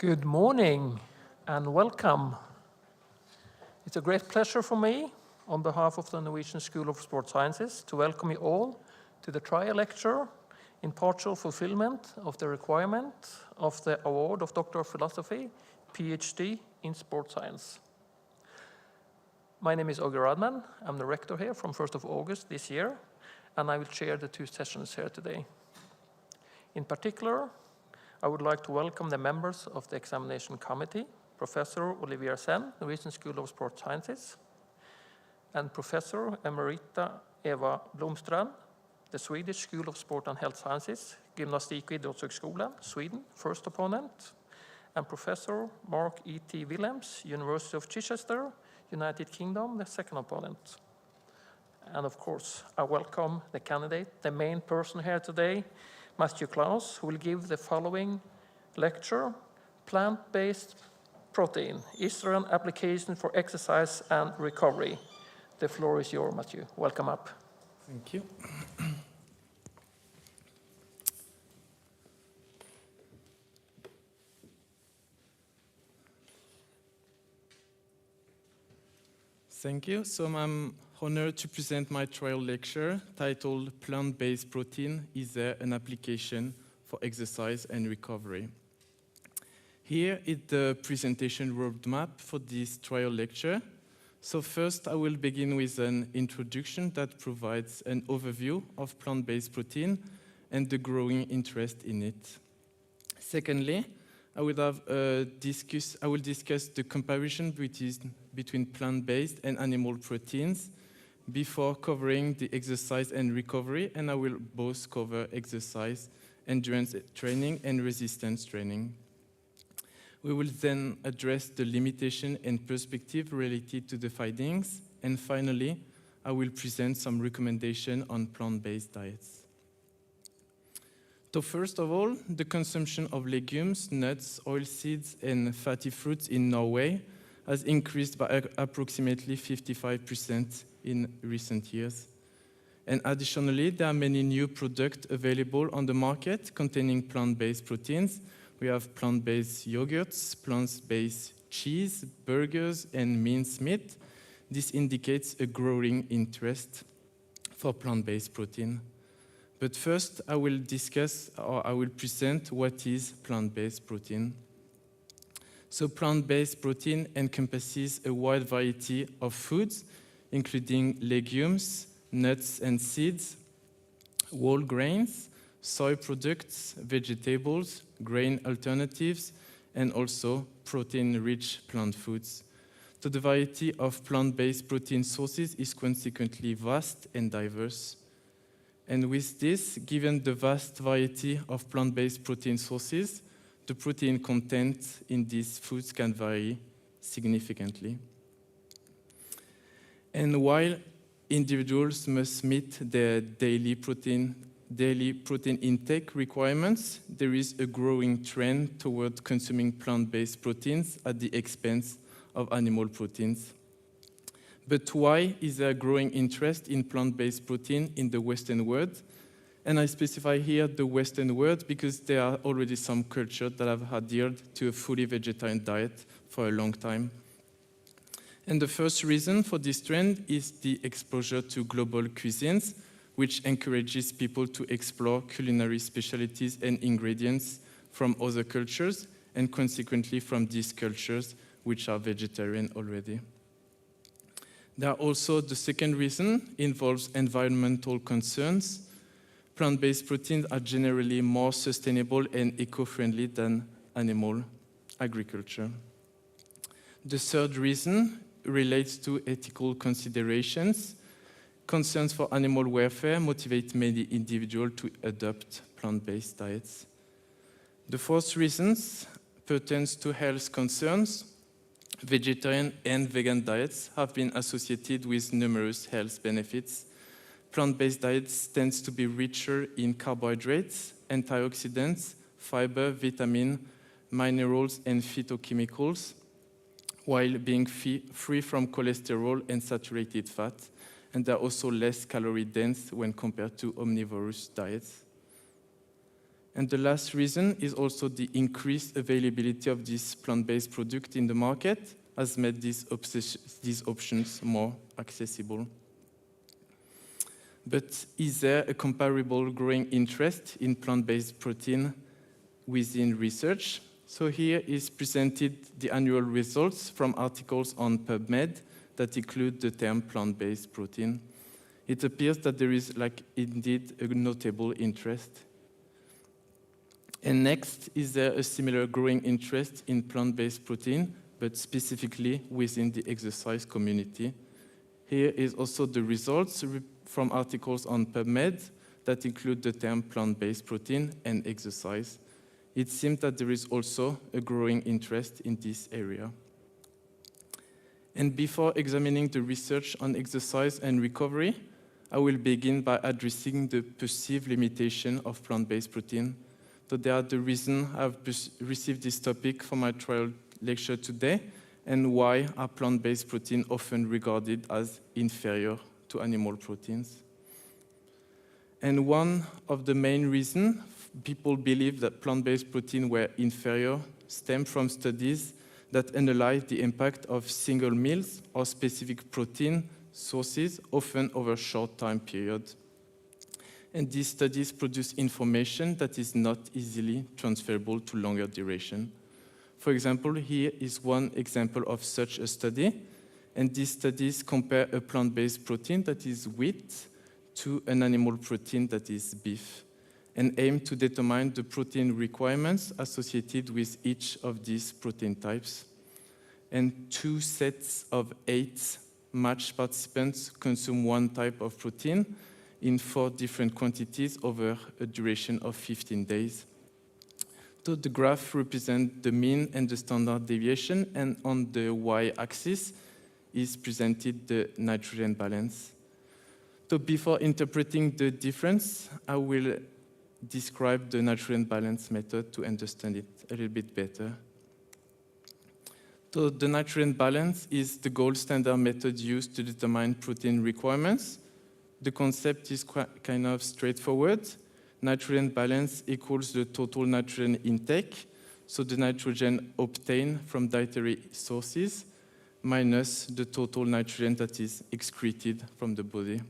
Good morning and welcome. It's a great pleasure for me, on behalf of the Norwegian School of Sports Sciences, to welcome you all to the trial lecture in partial fulfillment of the requirement of the award of Doctor of Philosophy, PhD in Sports Science. My name is Åge Radman. I'm the rector here from 1st of August this year, and I will chair the two sessions here today. In particular, I would like to welcome the members of the examination committee, Professor Olivier Sen, Norwegian School of Sports Sciences, and Professor Emerita Eva Blomstrand, the Swedish School of Sport and Health Sciences, Gymnastik och idrottshögskolan, Sweden, first opponent, and Professor Mark E.T. Willems, University of Chichester, United Kingdom, the second opponent. And of course, I welcome the candidate, the main person here today, Matthieu Clauss, who will give the following lecture, Plant-Based Protein, is there an application for exercise and recovery? The floor is yours, Matthieu. Welcome up. Thank you. Thank you. So I'm honored to present my trial lecture titled Plant-Based Protein, is there an application for exercise and recovery? Here is the presentation roadmap for this trial lecture. So first I will begin with an introduction that provides an overview of plant-based protein and the growing interest in it. Secondly, I will discuss the comparison between plant-based and animal proteins before covering the exercise and recovery, and I will both cover exercise, endurance training, and resistance training. We will then address the limitation and perspective related to the findings, and finally, I will present some recommendations on plant-based diets. So first of all, the consumption of legumes, nuts, oilseeds, and fatty fruits in Norway has increased by approximately 55% in recent years. And additionally, there are many new products available on the market containing plant-based proteins. We have plant-based yogurts, plant-based cheese, burgers, and minced meat. This indicates a growing interest for plant-based protein. But first, I will present what is plant-based protein. So plant-based protein encompasses a wide variety of foods, including legumes, nuts and seeds, whole grains, soy products, vegetables, grain alternatives, and also protein-rich plant foods. So the variety of plant-based protein sources is consequently vast and diverse. And with this, given the vast variety of plant-based protein sources, the protein content in these foods can vary significantly. And while individuals must meet their daily protein intake requirements, there is a growing trend toward consuming plant-based proteins at the expense of animal proteins. But why is there a growing interest in plant-based protein in the Western world? And I specify here the Western world because there are already some cultures that have adhered to a fully vegetarian diet for a long time. And the first reason for this trend is the exposure to global cuisines, which encourages people to explore culinary specialties and ingredients from other cultures, and consequently from these cultures which are vegetarian already. There are also the second reason involves environmental concerns. Plant-based proteins are generally more sustainable and eco-friendly than animal agriculture. The third reason relates to ethical considerations. Concerns for animal welfare motivate many individuals to adopt plant-based diets. The fourth reason pertains to health concerns. Vegetarian and vegan diets have been associated with numerous health benefits. Plant-based diets tend to be richer in carbohydrates, antioxidants, fiber, vitamin, minerals, and phytochemicals, while being free from cholesterol and saturated fat, and they're also less calorie dense when compared to omnivorous diets. And the last reason is also the increased availability of this plant-based product in the market has made these options more accessible. But is there a comparable growing interest in plant-based protein within research? So here is presented the annual results from articles on PubMed that include the term plant-based protein. It appears that there is indeed a notable interest. And next, is there a similar growing interest in plant-based protein, but specifically within the exercise community? Here is also the results from articles on PubMed that include the term plant-based protein and exercise. It seems that there is also a growing interest in this area. And before examining the research on exercise and recovery, I will begin by addressing the perceived limitation of plant-based protein. So they are the reason I've received this topic for my trial lecture today, and why are plant-based protein often regarded as inferior to animal proteins. And one of the main reasons people believe that plant-based protein were inferior stem from studies that analyze the impact of single meals or specific protein sources, often over a short time period. And these studies produce information that is not easily transferable to longer duration. For example, here is one example of such a study, and these studies compare a plant-based protein that is wheat to an animal protein that is beef, and aim to determine the protein requirements associated with each of these protein types. And 2 sets of 8 matched participants consume one type of protein in 4 different quantities over a duration of 15 days. So the graph represents the mean and the standard deviation, and on the y-axis is presented the nitrogen balance. So before interpreting the difference, I will describe the nitrogen balance method to understand it a little bit better. So the nitrogen balance is the gold standard method used to determine protein requirements. The concept is kind of straightforward. Nitrogen balance equals the total nitrogen intake, so the nitrogen obtained from dietary sources, minus the total nitrogen that is excreted from the body.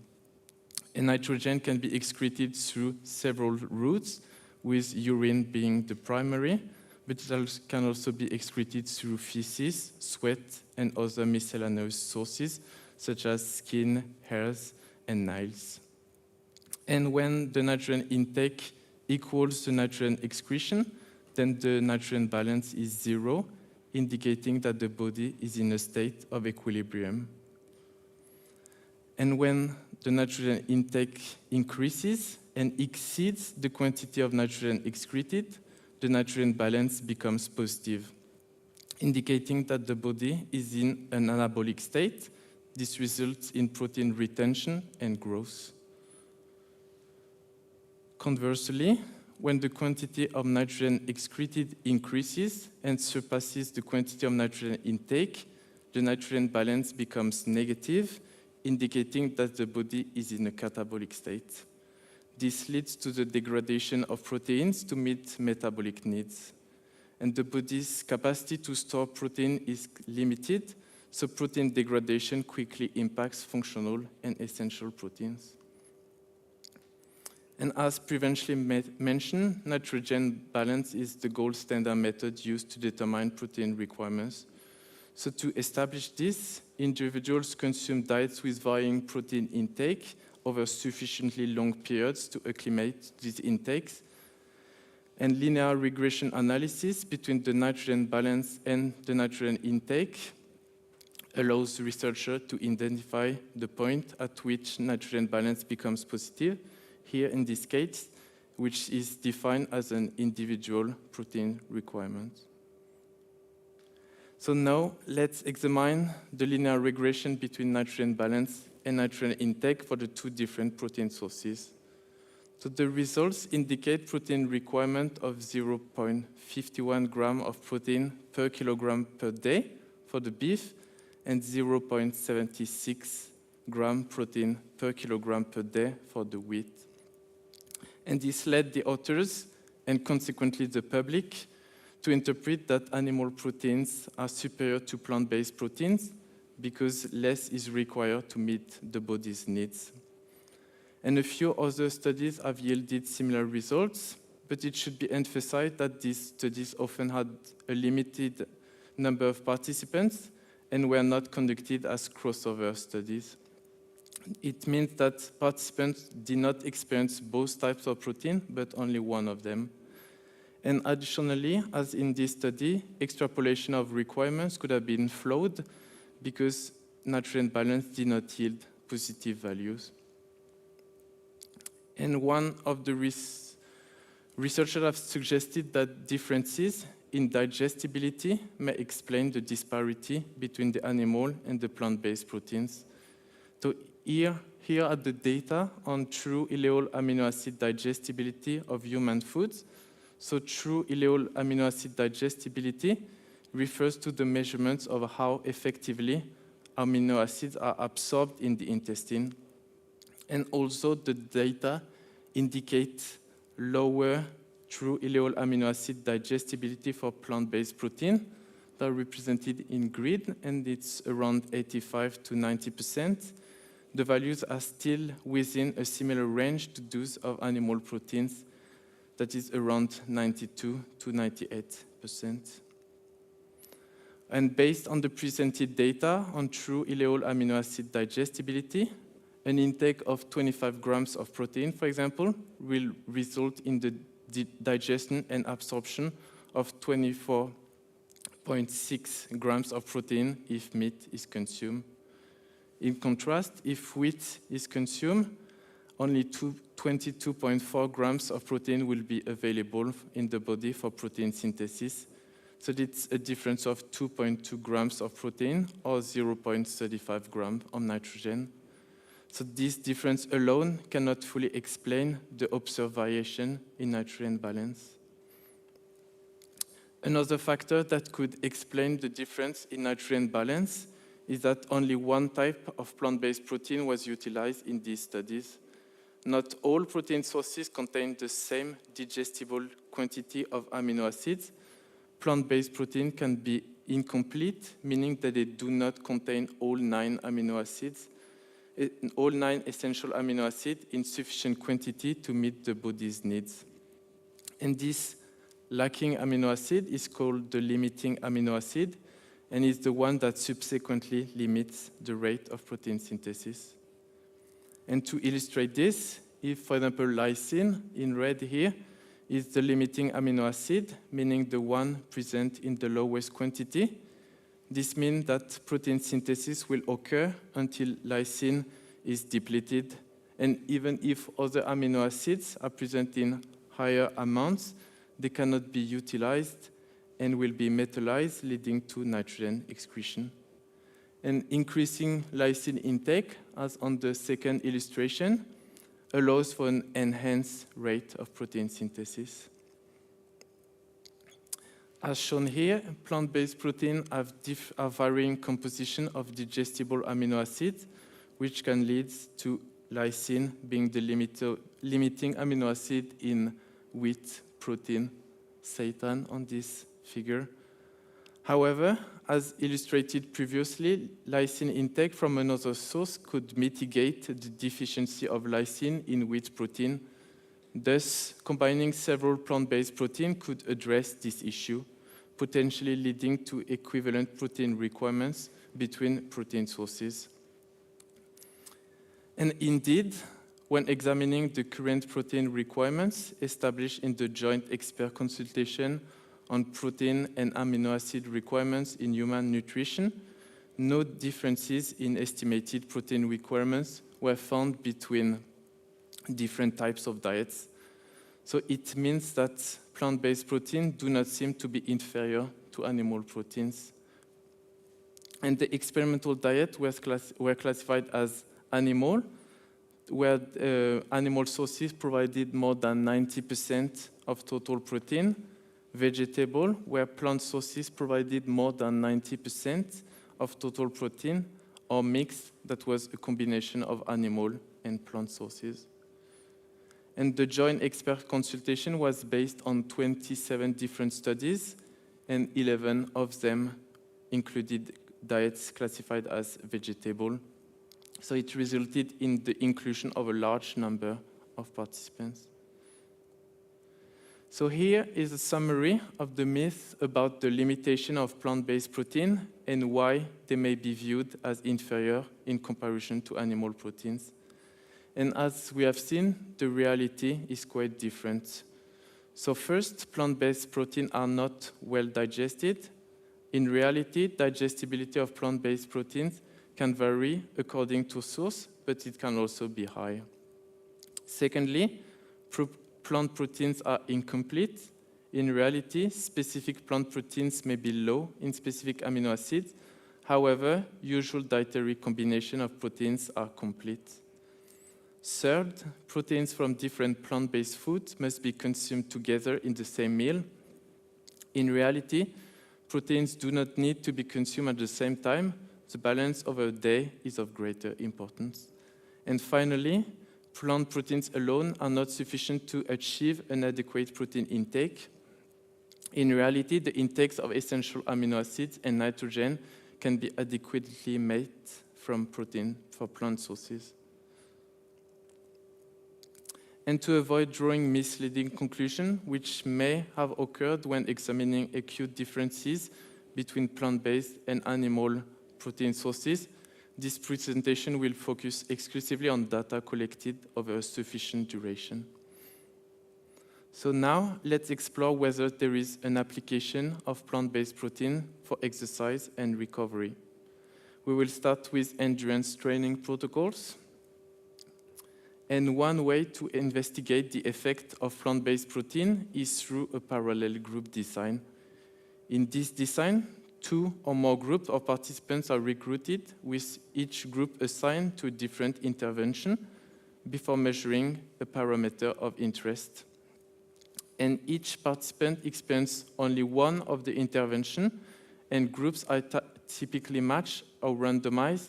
And nitrogen can be excreted through several routes, with urine being the primary, but it can also be excreted through feces, sweat, and other miscellaneous sources, such as skin, hairs, and nails. And when the nitrogen intake equals the nitrogen excretion, then the nitrogen balance is 0, indicating that the body is in a state of equilibrium. And when the nitrogen intake increases and exceeds the quantity of nitrogen excreted, the nitrogen balance becomes positive, indicating that the body is in an anabolic state. This results in protein retention and growth. Conversely, when the quantity of nitrogen excreted increases and surpasses the quantity of nitrogen intake, the nitrogen balance becomes negative, indicating that the body is in a catabolic state. This leads to the degradation of proteins to meet metabolic needs. And the body's capacity to store protein is limited, so protein degradation quickly impacts functional and essential proteins. And as previously mentioned, nitrogen balance is the gold standard method used to determine protein requirements. So to establish this, individuals consume diets with varying protein intake over sufficiently long periods to acclimate these intakes. And linear regression analysis between the nitrogen balance and the nitrogen intake allows researchers to identify the point at which nitrogen balance becomes positive, here in this case, which is defined as an individual protein requirement. So now let's examine the linear regression between nitrogen balance and nitrogen intake for the 2 different protein sources. So the results indicate protein requirement of 0.51 gram of protein per kilogram per day for the beef, and 0.76 gram protein per kilogram per day for the wheat. And this led the authors and consequently the public, to interpret that animal proteins are superior to plant-based proteins because less is required to meet the body's needs. And a few other studies have yielded similar results, but it should be emphasized that these studies often had a limited number of participants and were not conducted as crossover studies. It means that participants did not experience both types of protein, but only one of them. And additionally, as in this study, extrapolation of requirements could have been flawed because nutrient balance did not yield positive values. And one of the researchers have suggested that differences in digestibility may explain the disparity between the animal and the plant-based proteins. So here are the data on true ileal amino acid digestibility of human foods. So true ileal amino acid digestibility refers to the measurements of how effectively amino acids are absorbed in the intestine. And also the data indicate lower true ileal amino acid digestibility for plant-based protein that are represented in green, and it's around 85 to 90%. The values are still within a similar range to those of animal proteins, that is around 92 to 98%. And based on the presented data on true ileal amino acid digestibility, an intake of 25 grams of protein, for example, will result in the digestion and absorption of 24.6 grams of protein if meat is consumed. In contrast, if wheat is consumed, only 22.4 grams of protein will be available in the body for protein synthesis. So it's a difference of 2.2 grams of protein or 0.35 grams of nitrogen. So this difference alone cannot fully explain the observed variation in nutrient balance. Another factor that could explain the difference in nutrient balance is that only one type of plant-based protein was utilized in these studies. Not all protein sources contain the same digestible quantity of amino acids. Plant-based protein can be incomplete, meaning that they do not contain all 9 amino acids, all 9 essential amino acids in sufficient quantity to meet the body's needs. And this lacking amino acid is called the limiting amino acid, and is the one that subsequently limits the rate of protein synthesis. And to illustrate this, if, for example, lysine, in red here, is the limiting amino acid, meaning the one present in the lowest quantity, this means that protein synthesis will occur until lysine is depleted. And even if other amino acids are present in higher amounts, they cannot be utilized and will be metallized, leading to nitrogen excretion. And increasing lysine intake, as on the second illustration, allows for an enhanced rate of protein synthesis. As shown here, plant-based proteins have varying composition of digestible amino acids, which can lead to lysine being the limiting amino acid in wheat protein, seitan on this figure. However, as illustrated previously, lysine intake from another source could mitigate the deficiency of lysine in wheat protein. Thus, combining several plant-based proteins could address this issue, potentially leading to equivalent protein requirements between protein sources. And indeed, when examining the current protein requirements established in the joint expert consultation on protein and amino acid requirements in human nutrition, no differences in estimated protein requirements were found between different types of diets. So it means that plant-based proteins do not seem to be inferior to animal proteins. And the experimental diet were classified as animal, where animal sources provided more than 90% of total protein, vegetable, where plant sources provided more than 90% of total protein, or mixed, that was a combination of animal and plant sources. And the joint expert consultation was based on 27 different studies, and 11 of them included diets classified as vegetable. So it resulted in the inclusion of a large number of participants. So here is a summary of the myth about the limitation of plant-based protein and why they may be viewed as inferior in comparison to animal proteins. And as we have seen, the reality is quite different. So first, plant-based proteins are not well digested. In reality, digestibility of plant-based proteins can vary according to source, but it can also be high. Secondly, plant proteins are incomplete. In reality, specific plant proteins may be low in specific amino acids. However, usual dietary combination of proteins are complete. Third, proteins from different plant-based foods must be consumed together in the same meal. In reality, proteins do not need to be consumed at the same time. The balance over a day is of greater importance. And finally, plant proteins alone are not sufficient to achieve an adequate protein intake. In reality, the intakes of essential amino acids and nitrogen can be adequately made from protein for plant sources. And to avoid drawing misleading conclusions, which may have occurred when examining acute differences between plant-based and animal protein sources, this presentation will focus exclusively on data collected over a sufficient duration. So now, let's explore whether there is an application of plant-based protein for exercise and recovery. We will start with endurance training protocols. And one way to investigate the effect of plant-based protein is through a parallel group design. In this design, 2 or more groups of participants are recruited, with each group assigned to a different intervention before measuring a parameter of interest. And each participant experiences only one of the interventions, and groups are typically matched or randomized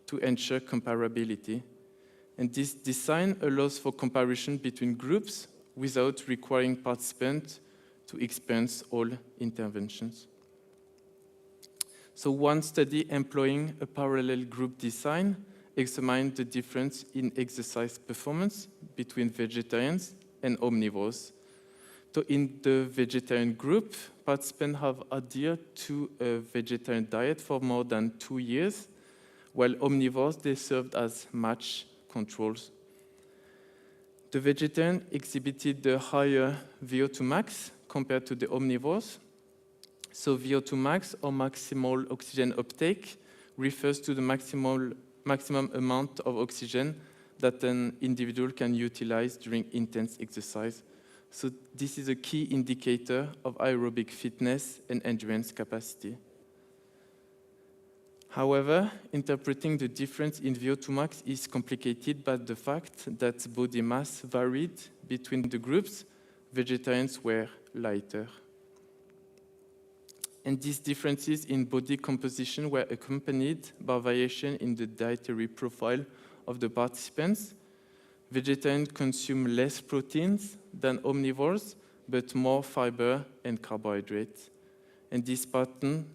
to ensure comparability. And this design allows for comparison between groups without requiring participants to experience all interventions. So one study employing a parallel group design examined the difference in exercise performance between vegetarians and omnivores. So in the vegetarian group, participants have adhered to a vegetarian diet for more than 2 years, while omnivores, they served as match controls. The vegetarian exhibited the higher VO2 max compared to the omnivores. So VO2 max, or maximal oxygen uptake, refers to the maximum amount of oxygen that an individual can utilize during intense exercise. So this is a key indicator of aerobic fitness and endurance capacity. However, interpreting the difference in VO2 max is complicated by the fact that body mass varied between the groups. Vegetarians were lighter. And these differences in body composition were accompanied by variation in the dietary profile of the participants. Vegetarians consume less proteins than omnivores, but more fiber and carbohydrates. And this pattern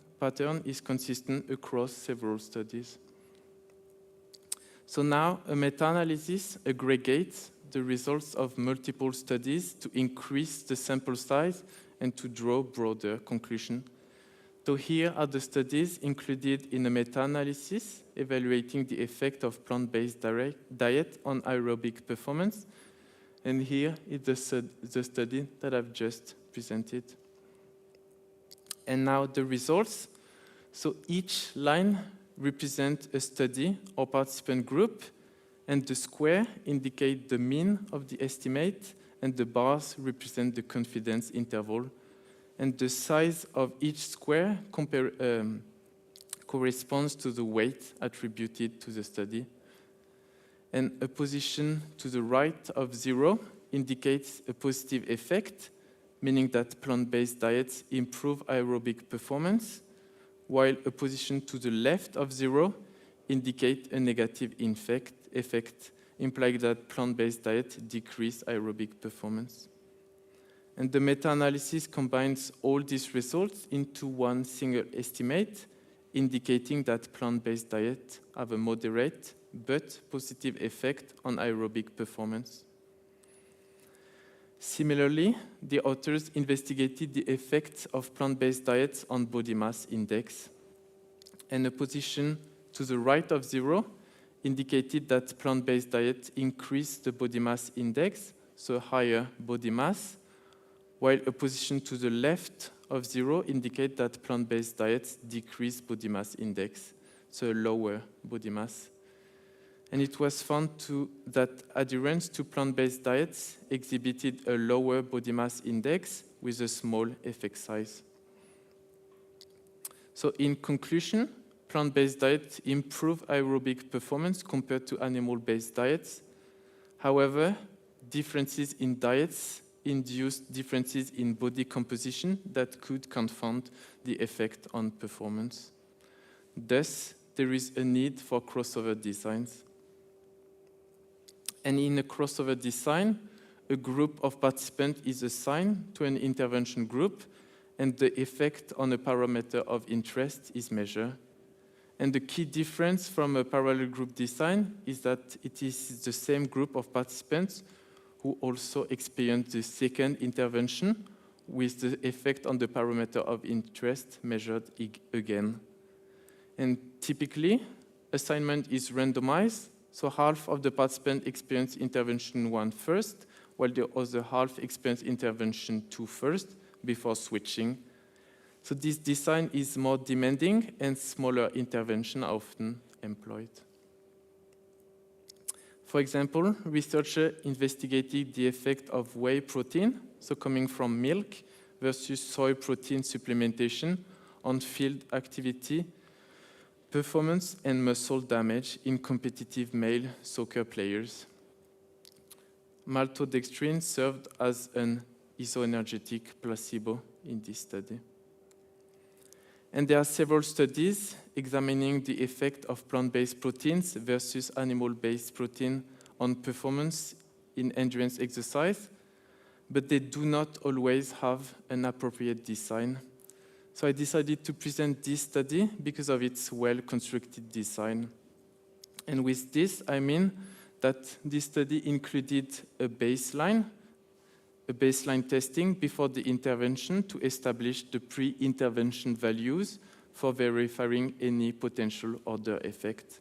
is consistent across several studies. So now, a meta-analysis aggregates the results of multiple studies to increase the sample size and to draw broader conclusions. So here are the studies included in a meta-analysis evaluating the effect of plant-based diet on aerobic performance. And here is the study that I've just presented. And now the results. So each line represents a study or participant group, and the square indicate the mean of the estimate, and the bars represent the confidence interval. And the size of each square corresponds to the weight attributed to the study. And a position to the right of 0 indicates a positive effect, meaning that plant-based diets improve aerobic performance, while a position to the left of 0 indicates a negative effect, implying that plant-based diet decreased aerobic performance. And the meta-analysis combines all these results into one single estimate, indicating that plant-based diet have a moderate but positive effect on aerobic performance. Similarly, the authors investigated the effects of plant-based diets on body mass index, and a position to the right of 0 indicated that plant-based diet increased the body mass index, so higher body mass, while a position to the left of 0 indicates that plant-based diets decrease body mass index, so lower body mass. And it was found that adherence to plant-based diets exhibited a lower body mass index with a small effect size. So in conclusion, plant-based diets improve aerobic performance compared to animal-based diets. However, differences in diets induced differences in body composition that could confound the effect on performance. Thus, there is a need for crossover designs. And in a crossover design, a group of participants is assigned to an intervention group, and the effect on a parameter of interest is measured. And the key difference from a parallel group design is that it is the same group of participants who also experience the second intervention with the effect on the parameter of interest measured again. And typically, assignment is randomized, so half of the participants experience intervention 1 first, while the other half experience intervention 2 first before switching. So this design is more demanding and smaller interventions are often employed. For example, researchers investigated the effect of whey protein, so coming from milk, versus soy protein supplementation on field activity, performance, and muscle damage in competitive male soccer players. Maltodextrin served as an isoenergetic placebo in this study. And there are several studies examining the effect of plant-based proteins versus animal-based protein on performance in endurance exercise, but they do not always have an appropriate design. So I decided to present this study because of its well-constructed design. And with this, I mean that this study included a baseline testing before the intervention to establish the pre-intervention values for verifying any potential other effect.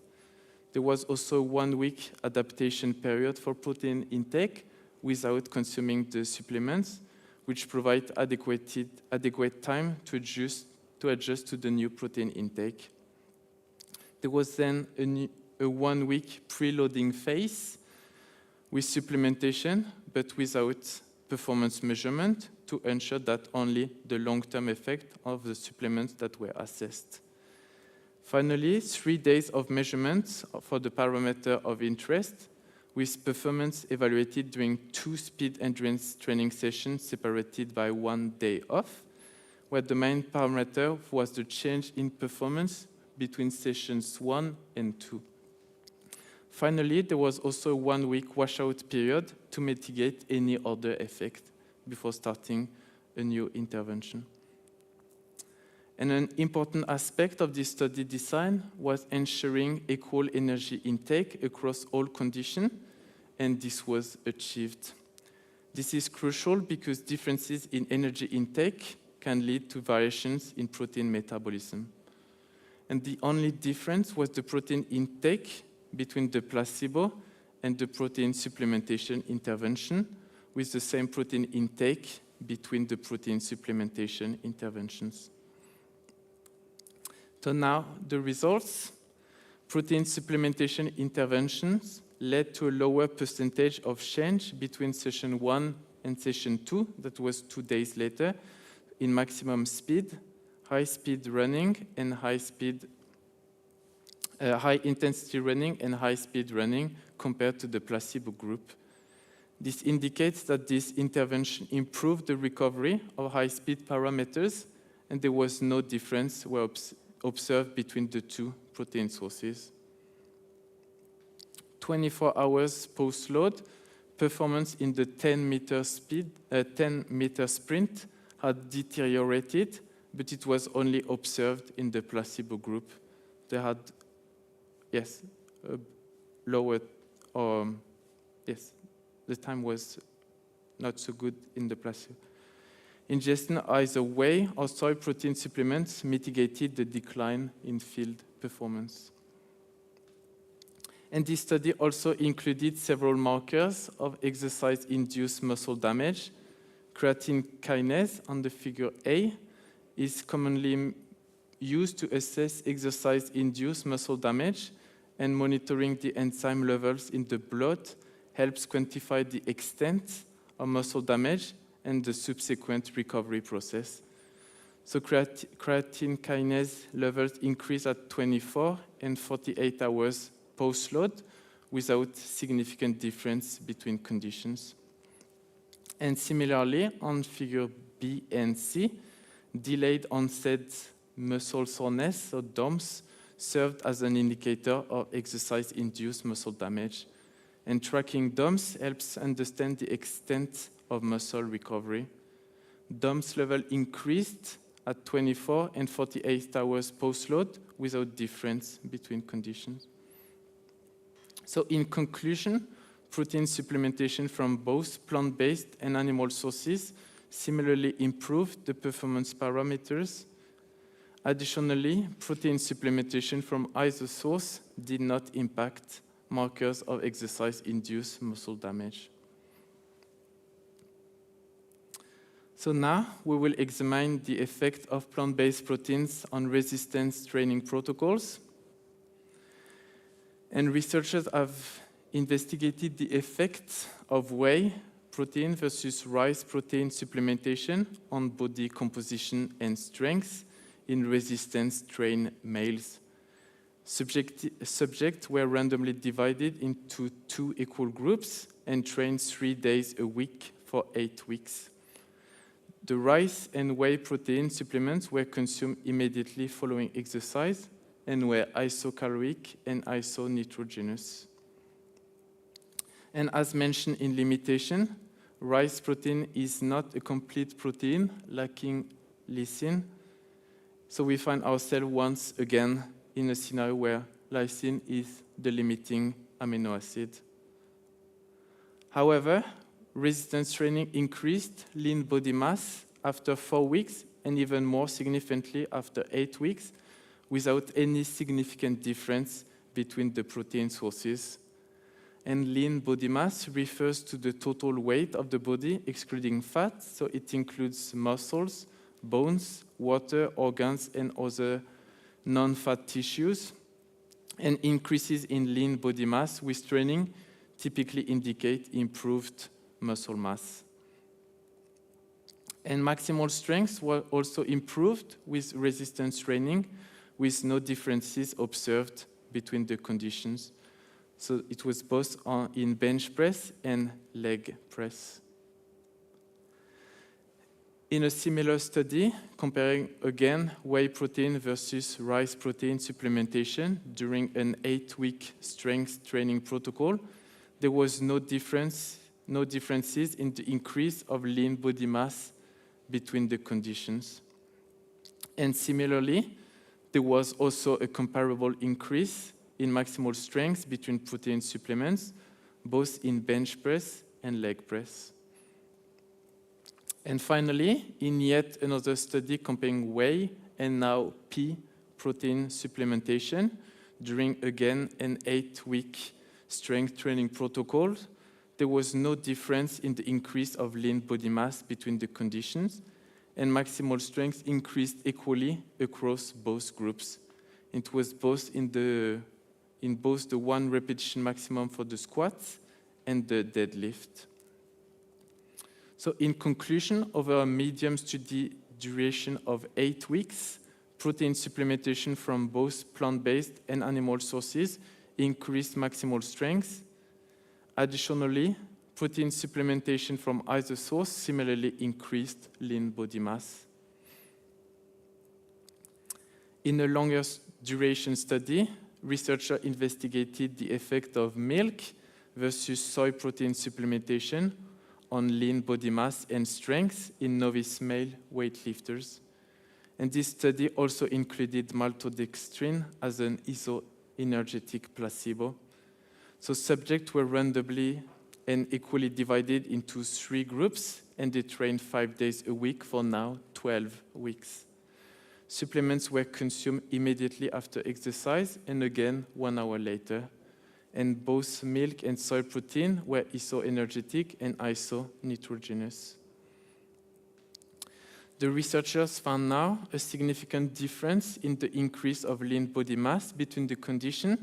There was also a 1-week adaptation period for protein intake without consuming the supplements, which provide adequate time to adjust to the new protein intake. There was then a 1-week preloading phase with supplementation, but without performance measurement to ensure that only the long-term effect of the supplements that were assessed. Finally, 3 days of measurements for the parameter of interest, with performance evaluated during 2 speed endurance training sessions separated by 1 day off, where the main parameter was the change in performance between sessions 1 and 2. Finally, there was also a 1-week washout period to mitigate any other effect before starting a new intervention. And an important aspect of this study design was ensuring equal energy intake across all conditions, and this was achieved. This is crucial because differences in energy intake can lead to variations in protein metabolism. And the only difference was the protein intake between the placebo and the protein supplementation intervention, with the same protein intake between the protein supplementation interventions. So now the results. Protein supplementation interventions led to a lower percentage of change between session 1 and session 2, that was 2 days later, in maximum speed, high-speed running, and high-intensity running and high-speed running compared to the placebo group. This indicates that this intervention improved the recovery of high-speed parameters, and there was no difference observed between the 2 protein sources. 24 hours post-load, performance in the 10-meter sprint had deteriorated, but it was only observed in the placebo group. They had, lower, the time was not so good in the placebo. Ingestion either whey or soy protein supplements mitigated the decline in field performance. And this study also included several markers of exercise-induced muscle damage. Creatine kinase on the figure A is commonly used to assess exercise-induced muscle damage, and monitoring the enzyme levels in the blood helps quantify the extent of muscle damage and the subsequent recovery process. So creatine kinase levels increase at 24 and 48 hours post-load without significant difference between conditions. And similarly, on figure B and C, delayed onset muscle soreness, or DOMS, served as an indicator of exercise-induced muscle damage. And tracking DOMS helps understand the extent of muscle recovery. DOMS level increased at 24 and 48 hours post-load without difference between conditions. So in conclusion, protein supplementation from both plant-based and animal sources similarly improved the performance parameters. Additionally, protein supplementation from either source did not impact markers of exercise-induced muscle damage. So now we will examine the effect of plant-based proteins on resistance training protocols. And researchers have investigated the effect of whey protein versus rice protein supplementation on body composition and strength in resistance-trained males. Subjects were randomly divided into 2 equal groups and trained 3 days a week for 8 weeks. The rice and whey protein supplements were consumed immediately following exercise and were isocaloric and isonitrogenous. And as mentioned in limitation, rice protein is not a complete protein lacking lysine. So we find ourselves once again in a scenario where lysine is the limiting amino acid. However, resistance training increased lean body mass after 4 weeks and even more significantly after 8 weeks without any significant difference between the protein sources. And lean body mass refers to the total weight of the body excluding fat, so it includes muscles, bones, water, organs, and other non-fat tissues. And increases in lean body mass with training typically indicate improved muscle mass. And maximal strengths were also improved with resistance training, with no differences observed between the conditions. So it was both in bench press and leg press. In a similar study, comparing again whey protein versus rice protein supplementation during an 8-week strength training protocol, there was no differences in the increase of lean body mass between the conditions. And similarly, there was also a comparable increase in maximal strength between protein supplements, both in bench press and leg press. And finally, in yet another study comparing whey and now pea protein supplementation during again an 8-week strength training protocol, there was no difference in the increase of lean body mass between the conditions, and maximal strength increased equally across both groups. It was both in both the 1 repetition maximum for the squats and the deadlift. So in conclusion, over a medium study duration of 8 weeks, protein supplementation from both plant-based and animal sources increased maximal strength. Additionally, protein supplementation from either source similarly increased lean body mass. In a longer duration study, researchers investigated the effect of milk versus soy protein supplementation on lean body mass and strength in novice male weightlifters. And this study also included maltodextrin as an isoenergetic placebo. So subjects were randomly and equally divided into 3 groups, and they trained 5 days a week for now 12 weeks. Supplements were consumed immediately after exercise and again 1 hour later. And both milk and soy protein were isoenergetic and isonitrogenous. The researchers found now a significant difference in the increase of lean body mass between the conditions.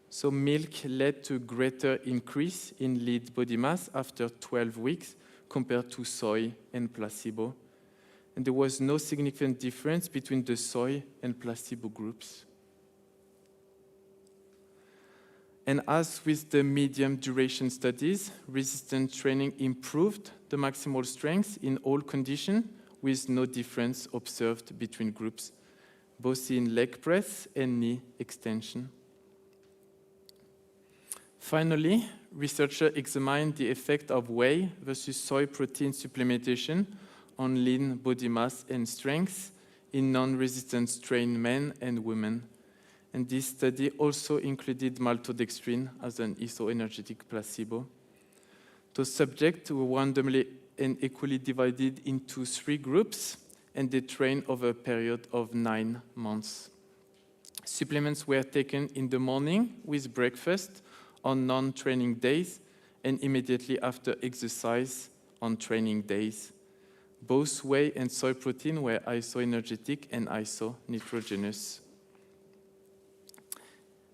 So milk led to greater increase in lean body mass after 12 weeks compared to soy and placebo. And there was no significant difference between the soy and placebo groups. And as with the medium duration studies, resistance training improved the maximal strength in all conditions with no difference observed between groups, both in leg press and knee extension. Finally, researchers examined the effect of whey versus soy protein supplementation on lean body mass and strength in non-resistance trained men and women. And this study also included maltodextrin as an isoenergetic placebo. Those subjects were randomly and equally divided into 3 groups, and they trained over a period of 9 months. Supplements were taken in the morning with breakfast on non-training days and immediately after exercise on training days. Both whey and soy protein were isoenergetic and isonitrogenous.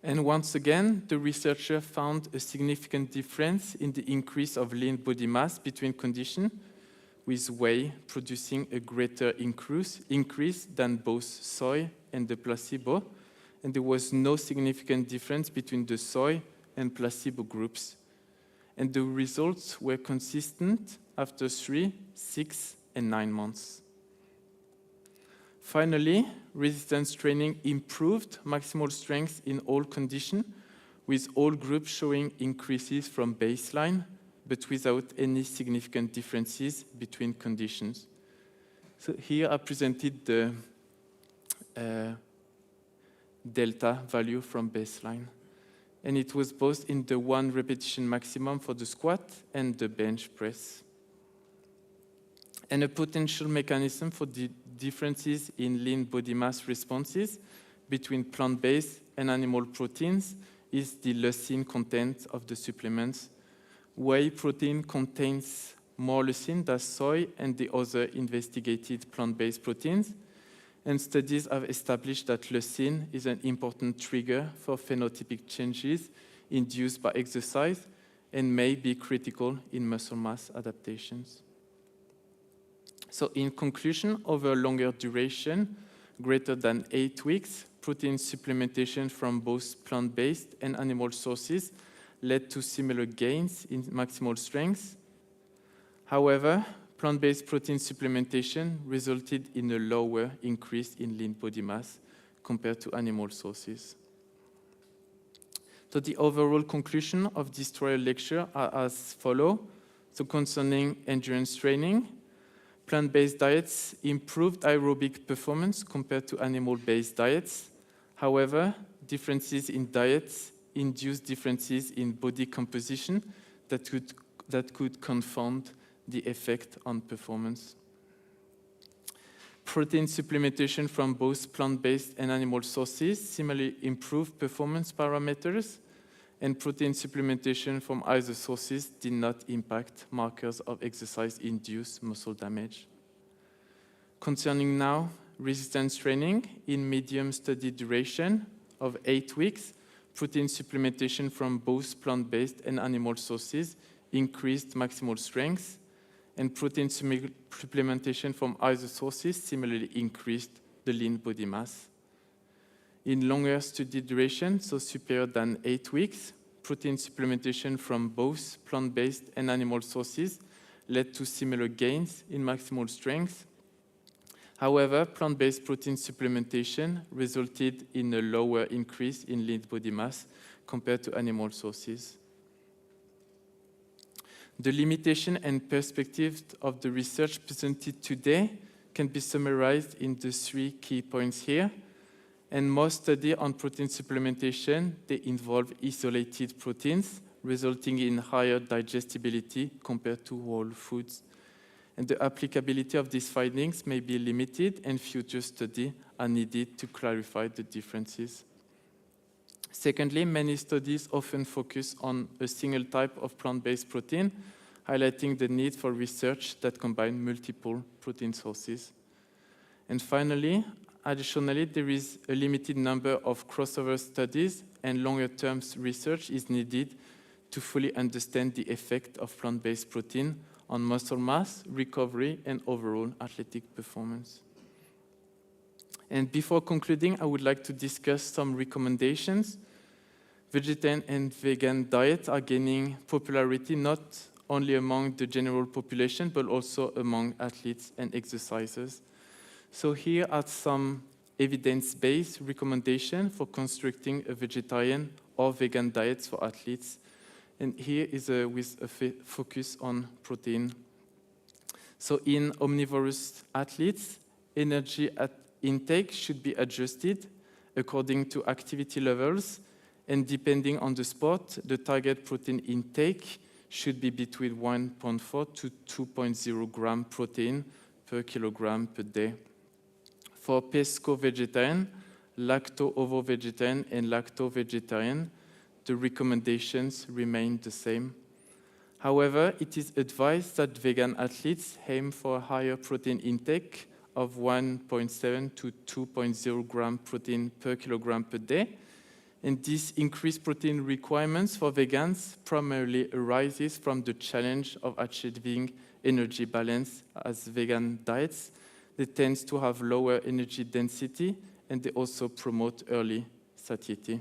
And once again, the researcher found a significant difference in the increase of lean body mass between conditions, with whey producing a greater increase than both soy and the placebo, and there was no significant difference between the soy and placebo groups. And the results were consistent after 3, 6, and 9 months. Finally, resistance training improved maximal strength in all conditions, with all groups showing increases from baseline, but without any significant differences between conditions. So here I presented the delta value from baseline. And it was both in the 1 repetition maximum for the squat and the bench press. And a potential mechanism for the differences in lean body mass responses between plant-based and animal proteins is the leucine content of the supplements. Whey protein contains more leucine than soy and the other investigated plant-based proteins, and studies have established that leucine is an important trigger for phenotypic changes induced by exercise and may be critical in muscle mass adaptations. So in conclusion, over a longer duration, greater than 8 weeks, protein supplementation from both plant-based and animal sources led to similar gains in maximal strength. However, plant-based protein supplementation resulted in a lower increase in lean body mass compared to animal sources. So the overall conclusion of this trial lecture are as follows. So concerning endurance training, plant-based diets improved aerobic performance compared to animal-based diets. However, differences in diets induce differences in body composition that could confound the effect on performance. Protein supplementation from both plant-based and animal sources similarly improved performance parameters, and protein supplementation from either sources did not impact markers of exercise-induced muscle damage. Concerning now resistance training in medium study duration of 8 weeks, protein supplementation from both plant-based and animal sources increased maximal strength, and protein supplementation from either sources similarly increased the lean body mass. In longer study duration, so superior than 8 weeks, protein supplementation from both plant-based and animal sources led to similar gains in maximal strength. However, plant-based protein supplementation resulted in a lower increase in lean body mass compared to animal sources. The limitation and perspective of the research presented today can be summarized in the 3 key points here. And most studies on protein supplementation, they involve isolated proteins, resulting in higher digestibility compared to whole foods. And the applicability of these findings may be limited, and future studies are needed to clarify the differences. Secondly, many studies often focus on a single type of plant-based protein, highlighting the need for research that combine multiple protein sources. And finally, additionally, there is a limited number of crossover studies, and longer-term research is needed to fully understand the effect of plant-based protein on muscle mass, recovery, and overall athletic performance. And before concluding, I would like to discuss some recommendations. Vegetarian and vegan diets are gaining popularity not only among the general population, but also among athletes and exercisers. So here are some evidence-based recommendations for constructing a vegetarian or vegan diet for athletes. And here is with a focus on protein. So in omnivorous athletes, energy intake should be adjusted according to activity levels, and depending on the sport, the target protein intake should be between 1.4 to 2.0 gram protein per kilogram per day. For pesco-vegetarian, lacto-ovo-vegetarian, and lacto-vegetarian, the recommendations remain the same. However, it is advised that vegan athletes aim for a higher protein intake of 1.7 to 2.0 gram protein per kilogram per day. And this increased protein requirements for vegans primarily arises from the challenge of achieving energy balance, as vegan diets, they tend to have lower energy density, and they also promote early satiety.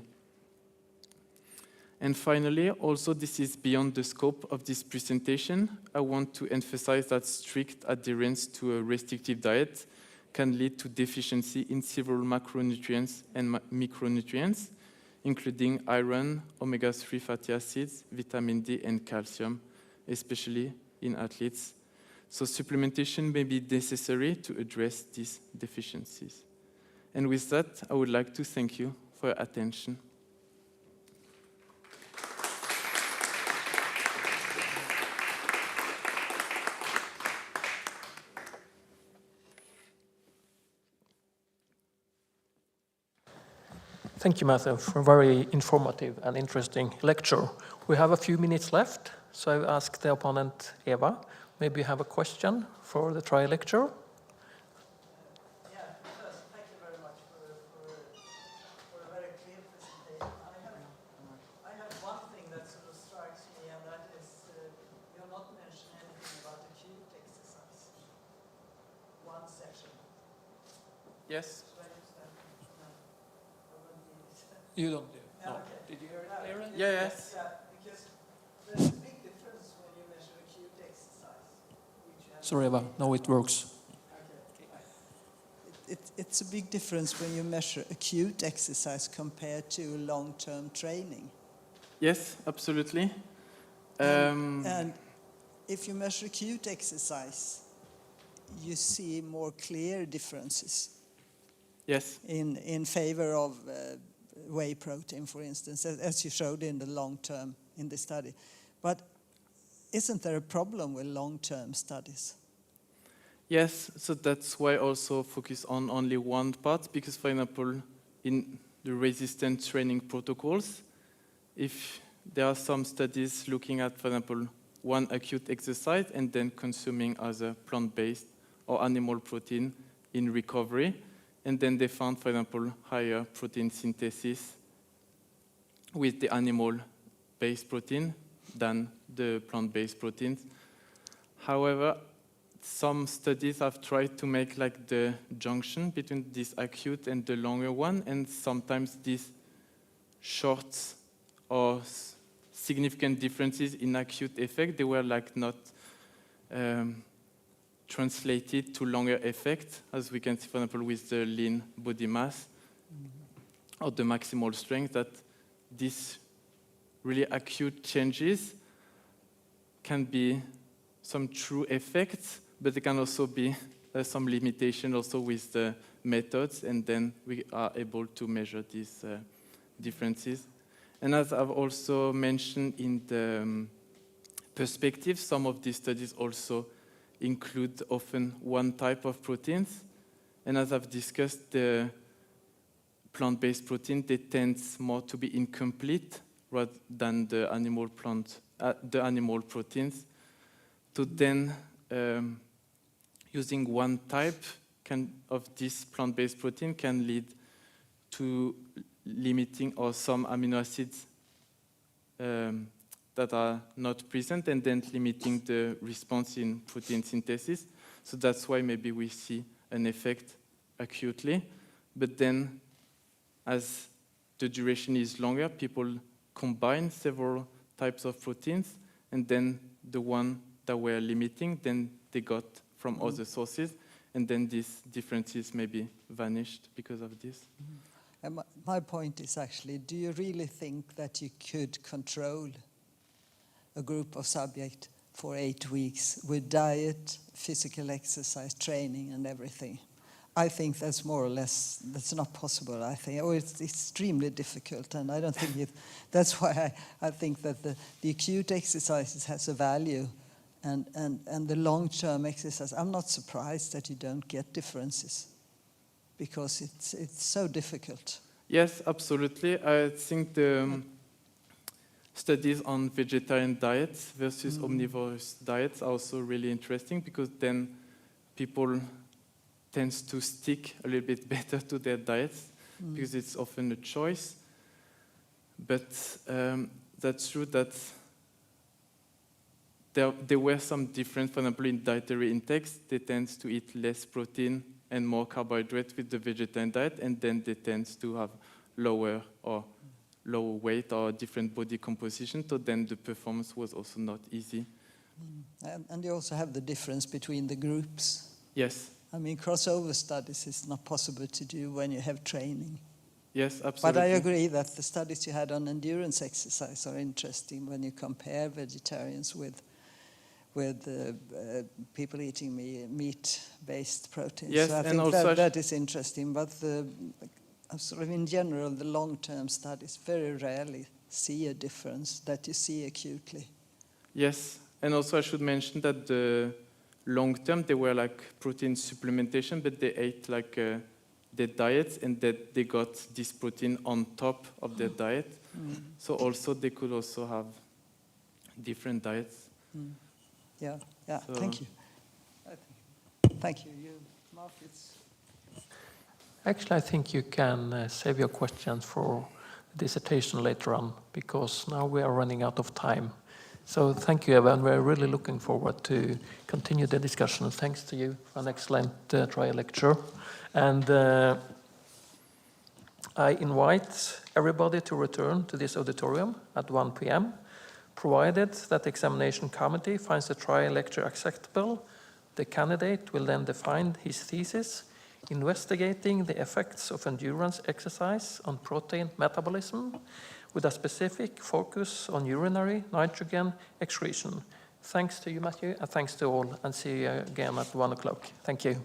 And finally, also this is beyond the scope of this presentation, I want to emphasize that strict adherence to a restrictive diet can lead to deficiency in several macronutrients and micronutrients, including iron, omega-3 fatty acids, vitamin D, and calcium, especially in athletes. So supplementation may be necessary to address these deficiencies. And with that, I would like to thank you for your attention. Thank you, Matthieu, for a very informative and interesting lecture. We have a few minutes left, so I ask the opponent, Eva, maybe you have a question for the trial lecture? Yeah, first, thank you very much for a very clear presentation. I have one thing that sort of strikes me, and that is you're not mentioning anything about acute exercise. One session. Yes. You don't do it? Yeah, No. okay. Did you hear it clearly? Yeah, yes. Yeah, because there's a big difference when you measure acute exercise. Sorry, Eva. No, it works. It's a big difference when you measure acute exercise compared to long-term training. Yes, absolutely. And if you measure acute exercise, you see more clear differences. Yes. In favor of whey protein, for instance, as you showed in the long-term in the study. But isn't there a problem with long-term studies? Yes, so that's why I also focus on only one part, because, for example, in the resistance training protocols, if there are some studies looking at, for example, one acute exercise and then consuming other plant-based or animal protein in recovery, and then they found, for example, higher protein synthesis with the animal-based protein than the plant-based proteins. However, some studies have tried to make like the junction between this acute and the longer one, and sometimes these short or significant differences in acute effect, they were like not translated to longer effect, as we can see, for example, with the lean body mass or the maximal strength, that these really acute changes can be some true effects, but there can also be some limitation also with the methods, and then we are able to measure these differences. And as I've also mentioned in the perspective, some of these studies also include often one type of proteins. And as I've discussed, the plant-based protein, they tend more to be incomplete rather than the animal proteins. So then, using one type of this plant-based protein can lead to limiting or some amino acids that are not present, and then limiting the response in protein synthesis. So that's why maybe we see an effect acutely. But then, as the duration is longer, people combine several types of proteins, and then the one that were limiting, then they got from other sources, and then these differences maybe vanished because of this. And my point is actually, do you really think that you could control a group of subjects for 8 weeks with diet, physical exercise, training, and everything? I think that's more or less, that's not possible, I think. Or it's extremely difficult, and I don't think that's why I think that the acute exercises has a value, and the long-term exercise, I'm not surprised that you don't get differences, because it's so difficult. Yes, absolutely. I think the studies on vegetarian diets versus omnivorous diets are also really interesting, because then people tends to stick a little bit better to their diets, because it's often a choice. But that's true that there were some difference, for example, in dietary intakes. They tend to eat less protein and more carbohydrate with the vegetarian diet, and then they tend to have lower weight or different body composition, so then the performance was also not easy. And you also have the difference between the groups. Yes. I mean, crossover studies is not possible to do when you have training. Yes, absolutely. But I agree that the studies you had on endurance exercise are interesting when you compare vegetarians with people eating meat-based proteins. Yes, so I and think also that is interesting. But sort of in general, the long-term studies very rarely see a difference that you see acutely. Yes, and also I should mention that the long term, they were like protein supplementation, but they ate like their diets, and that they got this protein on top of their diet. So also they could also have different diets. Yeah, So thank you. Thank you. Marcus. Actually, I think you can save your questions for the dissertation later on, because now we are running out of time. So thank you, Eva, and we're really looking forward to continue the discussion. Thanks to you for an excellent trial lecture. And I invite everybody to return to this auditorium at 1 p.m. Provided that the examination committee finds the trial lecture acceptable, the candidate will then defend his thesis investigating the effects of endurance exercise on protein metabolism, with a specific focus on urinary nitrogen excretion. Thanks to you, Matthieu, and thanks to all, and see you again at 1 o'clock. Thank you.